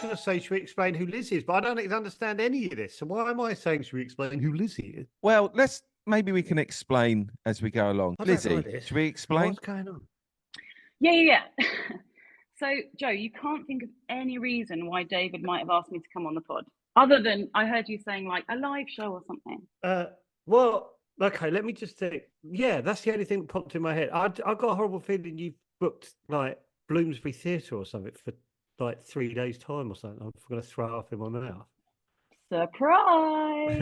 going to say, should we explain who Liz is? But I don't understand any of this. So why am I saying, should we explain who Liz is? Well, maybe we can explain as we go along. Lizzie, should we explain? What's going on? Yeah. So, Joe, you can't think of any reason why David might have asked me to come on the pod, other than I heard you saying like a live show or something. Well, okay, let me just think. Yeah, that's the only thing that popped in my head. I've got a horrible feeling you've booked like Bloomsbury Theatre or something for like 3 days' time or something. I'm going to throw up in my mouth. Surprise!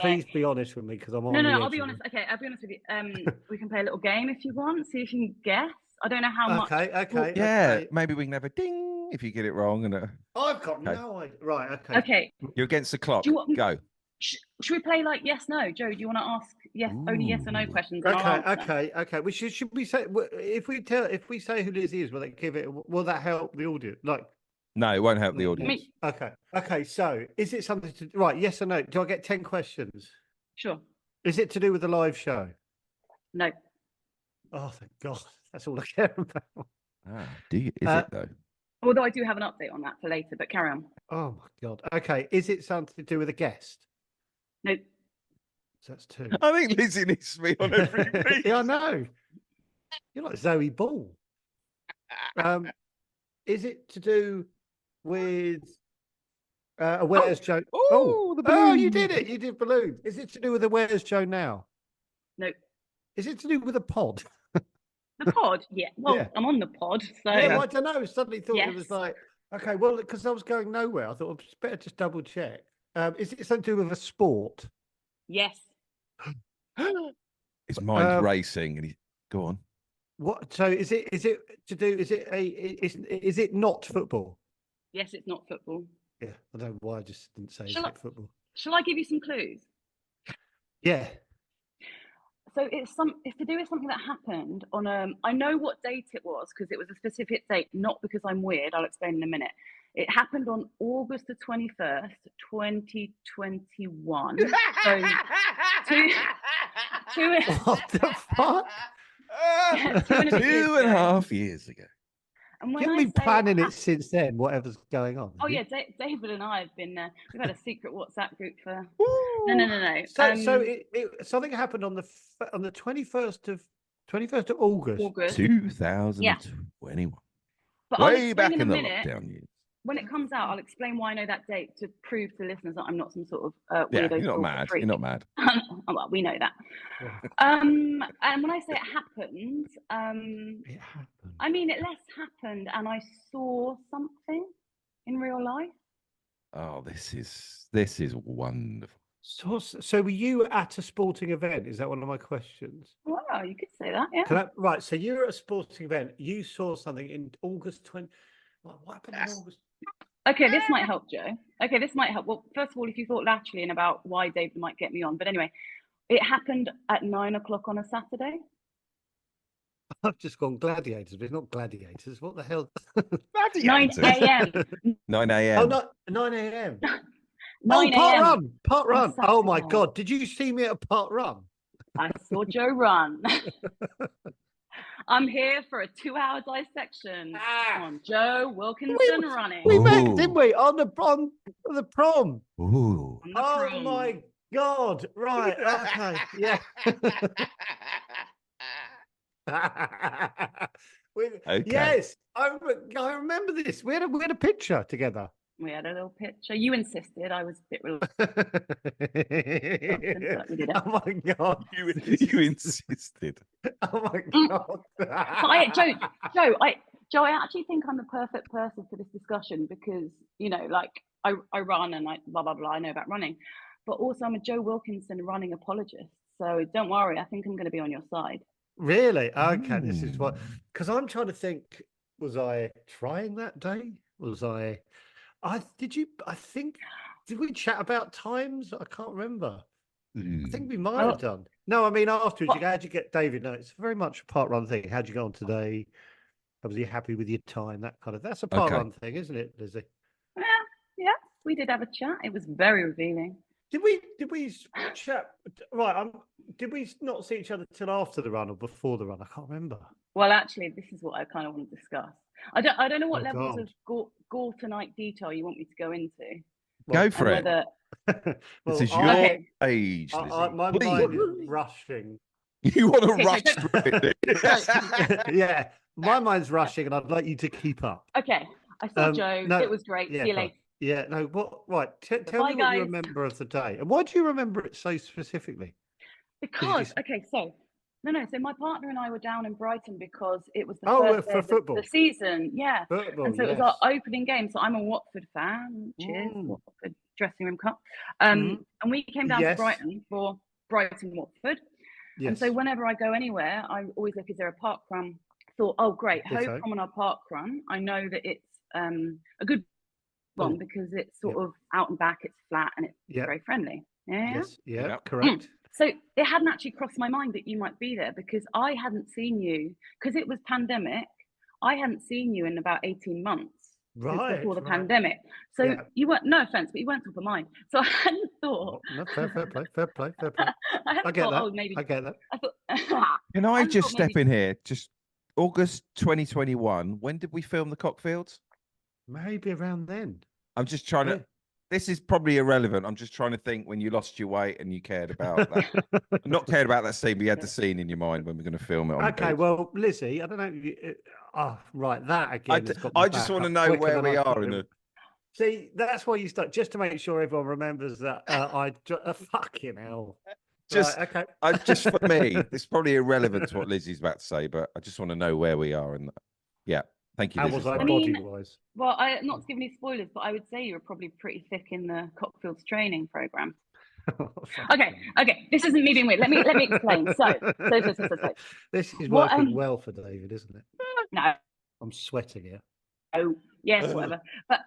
Please be honest with me because I'm on. No, I'll be honest. Okay, I'll be honest with you. We can play a little game if you want. See if you can guess. I don't know how much. Okay. Yeah, maybe we can have a ding if you get it wrong. I've got no idea. Right. Okay. Okay. You're against the clock. Go. Should we play like yes, no? Joe, do you want to ask only yes or no questions? Okay. Should we say if we say who Liz is, will that help the audience? Like, no, it won't help the audience. Okay. So, is it something to right? Yes or no? Do I get 10 questions? Sure. Is it to do with the live show? No. Oh, thank God. That's all I care about. Is it though? Although I do have an update on that for later, but carry on. Oh my God. Okay. Is it something to do with a guest? No. So that's 2. I think Lizzie needs to be on every piece. Yeah, I know. You're like Zoe Ball. Is it to do with a Where's Joe? The balloon. Oh, you did it. You did balloon. Is it to do with a Where's Joe Now? No. Is it to do with a pod? The pod? Yeah. Well, yeah. I'm on the pod, so. Yeah, well, I don't know. Suddenly thought it was like, okay, well, because I was going nowhere. I thought it's better just double check. Is it something to do with a sport? Yes. His mind's racing, and go on. What? So is it to do? Is it not football? Yes, it's not football. Yeah, I don't know why I just didn't say it's football. Shall I give you some clues? Yeah. So it's to do with something that happened on I know what date it was because it was a specific date, not because I'm weird. I'll explain in a minute. It happened on August the 21st, 2021. So what the fuck? 2.5 years ago. And you've been planning it since then, whatever's going on. Oh, yeah. David and I have been, we've had a secret WhatsApp group for. No. So something happened on the 21st of August. 2021. But way back in the lockdown years. When it comes out, I'll explain why I know that date to prove to listeners that I'm not some sort of weirdo. Yeah, you're not mad. Freak. You're not mad. Well, we know that. And when I say it happened, it happened. I mean it less happened, and I saw something in real life. Oh, this is wonderful. So were you at a sporting event? Is that one of my questions? Well, you could say that, yeah. Right. So you're at a sporting event. You saw something in August 20. What happened in August? Okay, this might help, Joe. Okay, this might help. Well, first of all, if you thought laterally and about why David might get me on, but anyway, it happened at 9 o'clock on a Saturday. I've just gone gladiators, but it's not gladiators. What the hell? 9 a.m. 9 a.m. Oh, not 9 a.m. 9 a.m. Park run. Oh my God! Did you see me at a park run? I saw Joe run. I'm here for a 2-hour dissection on Joe Wilkinson running. We met, didn't we? On the prom. Ooh. Oh my God! Right. Okay. Yeah. Okay. Yes, I remember this. We had a picture together. We had a little picture. You insisted. I was a bit reluctant. Oh my God! You insisted. Oh my God! Joe, I actually think I'm the perfect person for this discussion because like I run and I blah blah blah. I know about running, but also I'm a Joe Wilkinson running apologist. So don't worry. I think I'm going to be on your side. Really? Okay. This is what, because I'm trying to think. Was I trying that day? Was I? Did we chat about times? I can't remember. I think we might have done. No, I mean afterwards. How'd you get David? No, it's very much a park run thing. How'd you go on today? Was you happy with your time? That's a park run thing, isn't it, Lizzie? Yeah, we did have a chat. It was very revealing. Did we chat? Right. Did we not see each other till after the run or before the run? I can't remember. Well, actually, this is what I kind of want to discuss. I don't know what Oh, levels God. of Gortonite detail you want me to go into. Well, Go for it. Whether This well, is your okay. age, Lizzie. my Please. mind is rushing. You want to Okay, rush so through it, Nick? Yeah, my mind's rushing, and I'd like you to keep up. Okay, I saw Joe. No, It was great. yeah, See you go on. later. Yeah, no, what? Right, tell Bye, me what you guys. remember of the day, and why do you remember it so specifically? Because okay, so no. So my partner and I were down in Brighton because it was the Oh, first day for of football. the season. Yeah, Football, and so it was yes. our opening game. So I'm a Watford fan. Cheers, Mm. Watford dressing room cup. Mhm. And we came down to Yes. Brighton for Brighton Watford. And so Yes. whenever I go anywhere, I always look, is there a park run? Thought, oh great, Hope Ditto. Promenade Park Run. I know that it's a good one Oh, because it's sort yep. of out and back, it's flat, and it's Yep. very friendly. Yeah. Yes. Yeah. Yep. Correct. So it hadn't actually crossed my mind that you might be there because I hadn't seen you because it was pandemic. I hadn't seen you in about 18 months since before the pandemic. So Yeah. you weren't, no offense, but you weren't top of mind. So I hadn't thought. No, fair play. I get thought, that. oh, maybe. I get that. I thought. Can I hadn't just thought step maybe- in here? Just August 2021. When did we film the Cockfields? Maybe around then. I'm just trying to. This is probably irrelevant. I'm just trying to think when you lost your weight and you cared about that. Not cared about that scene, but you had the scene in your mind when we're going to film it on the Okay, beach. well, Lizzie, I don't know. Right, that again. has got I my just back want to up know quicker where than we I are thought in it a. would. See, that's why you start, just to make sure everyone remembers that fucking hell. Just, right, okay. Just for me, it's probably irrelevant to what Lizzie's about to say, but I just want to know where we are. And yeah, thank you, How Lizzie. was I I mean, body-wise? well, not to give any spoilers, but I would say you were probably pretty thick in the Cockfields training program. Okay. This isn't me being weird. Let me explain. So. This is What, working well for David, isn't it? No. I'm sweating here. Oh, yes, whatever. But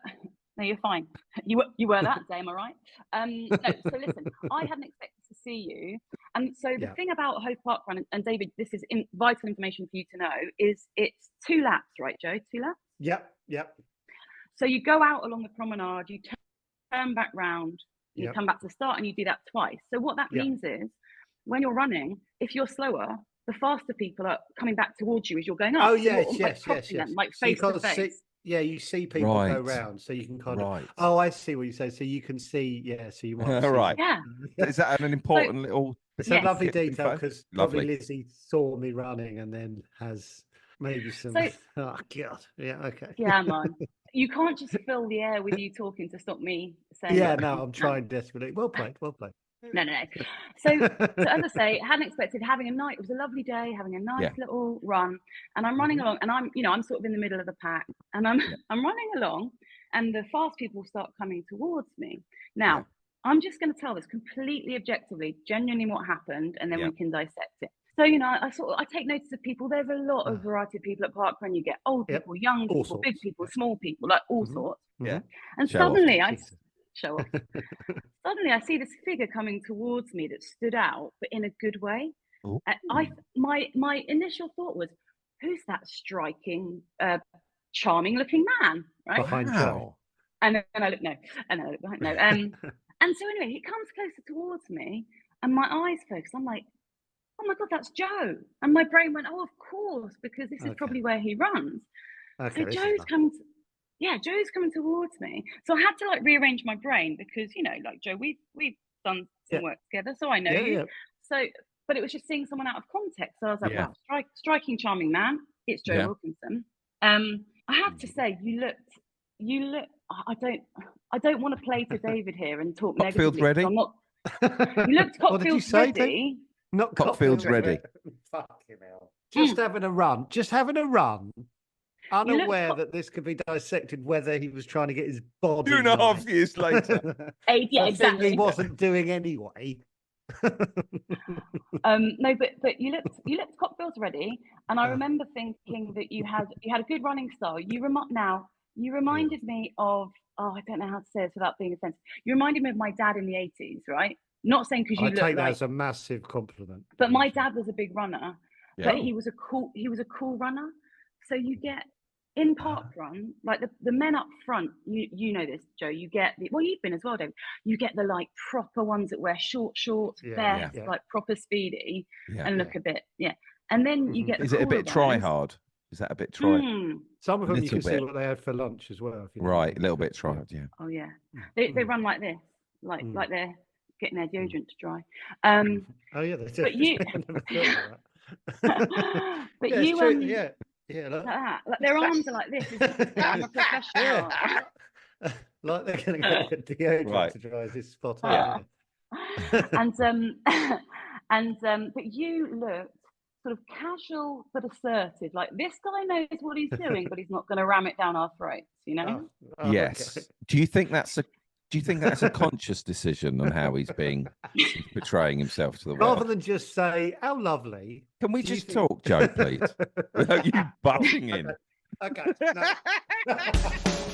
no, you're fine. You were that day, am I right? No. So listen, I hadn't expected to see you, and so the thing about Hope Park Run, and David, this is vital information for you to know, is it's 2 laps, right, Joe? 2 laps. Yep. So you go out along the promenade, you turn back round, you come back to the start, and you do that twice. So what that means is, when you're running, if you're slower, the faster people are coming back towards you as you're going up. Oh, so yes. them, like face to face. Yeah, you see people go round, so you can kind of. Oh, I see what you say. So you can see, so you might. Right. Yeah. Is that an important little? It's a lovely detail because probably Lizzie saw me running and then has maybe some. Oh God. Yeah. Okay. Yeah, man. You can't just fill the air with you talking to stop me saying. Yeah. No, I'm trying desperately. Well played. No. So as I say, hadn't expected having a night. It was a lovely day, having a nice little run, and I'm running along, and I'm sort of in the middle of the pack, and I'm running along, and the fast people start coming towards me. Now, I'm just going to tell this completely objectively, genuinely what happened, and then we can dissect it. So I take notice of people. There's a lot of variety of people at Park Run. You get old people, young people, big people, small people, like all sorts. Yeah. And suddenly show off. Suddenly, I see this figure coming towards me that stood out, but in a good way. My initial thought was, "Who's that striking, charming-looking man?" Right? Behind Joe. And then I look behind. No. And so anyway, he comes closer towards me, and my eyes focus. I'm like, "Oh my God, that's Joe!" And my brain went, "Oh, of course, because this is probably where he runs." Okay, so Joe's coming towards me. So I had to rearrange my brain because, Joe, we've done some work together, so I know you. Yeah. So, but it was just seeing someone out of context. So I was like, wow, striking, charming man. It's Joe Wilkinson. I have to say, you look. I don't want to play to David here and talk negatively. Ready? I'm not. You looked Cockfields ready. Not Cockfields ready. Fucking hell. Just having a run. Unaware that this could be dissected, whether he was trying to get his body. 2.5 years later. Exactly. He wasn't doing anyway. No, but you looked Cockfields ready, and I remember thinking that you had a good running style. You reminded me of, I don't know how to say this without being offensive. You reminded me of my dad in the 80s, right? Not saying because you look take that as a massive compliment. But my dad was a big runner, but he was a cool runner. So you get in Park Run, like the men up front, you know this, Joe. You get you've been as well, David. You get the proper ones that wear short shorts, vests, like proper speedy, and look a bit, And then you get. Is it a bit try hard? Is that a bit tried? Some of them you Little can see bit. what they had for lunch as well. If you know what I Right, mean. a little bit tried, yeah. Oh yeah, they run like this, like they're getting their deodorant to dry. Oh yeah, they do. But you, I never thought of that. but Yeah, you, it's true. Yeah, yeah, like that, like their arms are like this. I'm a professional. Like they're going to get the deodorant Right. to dry this spot Yeah. on. But you looked sort of casual but assertive. Like this guy knows what he's doing, but he's not going to ram it down our throats. You know? Yes. Okay. Do you think that's a conscious decision on how he's portraying himself to the world? Rather than just say, "How lovely." Can we do you just think- talk, Joe, please, without you butting in? Okay. No.